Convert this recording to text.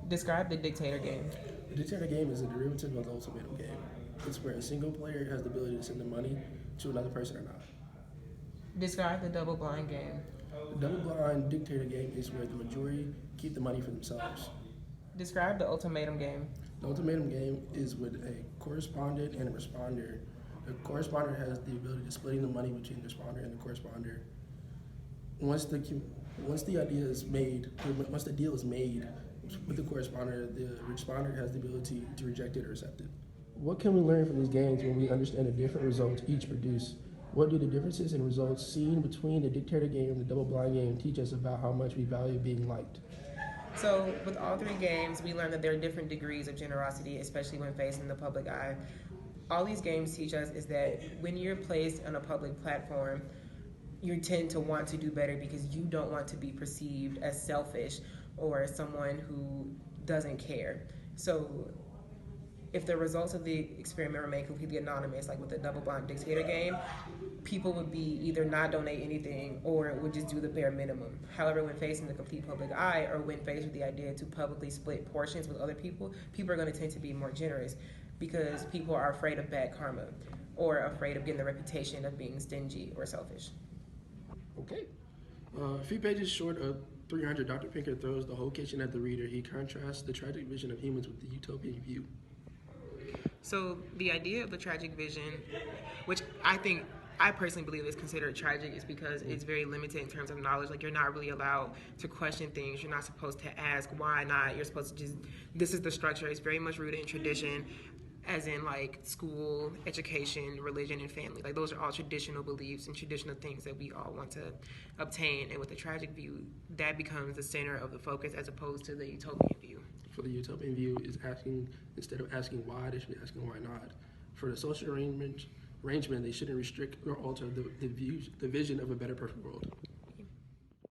Describe the dictator game. The dictator game is a derivative of the ultimatum game. It's where a single player has the ability to send the money to another person or not. Describe the double blind game. The double blind dictator game is where the majority keep the money for themselves. Describe the ultimatum game. The ultimatum game is with a correspondent and a responder. The correspondent has the ability to splitting the money between the responder and the corresponder. Once the idea is made, once the deal is made with the corresponder, the responder has the ability to reject it or accept it. What can we learn from these games when we understand the different results each produce? What do the differences in results seen between the dictator game and the double blind game teach us about how much we value being liked? So, with all three games, we learned that there are different degrees of generosity, especially when facing the public eye. All these games teach us is that when you're placed on a public platform, you tend to want to do better because you don't want to be perceived as selfish or as someone who doesn't care. So, if the results of the experiment remain completely anonymous, like with the double blind dictator game, people would be either not donate anything or would just do the bare minimum. However, when facing the complete public eye or when faced with the idea to publicly split portions with other people, people are going to tend to be more generous because people are afraid of bad karma or afraid of getting the reputation of being stingy or selfish. Okay. A few pages short of 300, Dr. Pinker throws the whole kitchen at the reader. He contrasts the tragic vision of humans with the utopian view. So the idea of the tragic vision, which I personally believe is considered tragic, is because it's very limited in terms of knowledge. Like, you're not really allowed to question things. You're not supposed to ask why not. You're supposed to just, this is the structure. It's very much rooted in tradition, as in like school, education, religion, and family. Like, those are all traditional beliefs and traditional things that we all want to obtain. And with the tragic view, that becomes the center of the focus as opposed to the utopian view. For the utopian view is asking, instead of asking why, they should be asking why not. For the social arrangement, they shouldn't restrict or alter the vision of a better perfect world.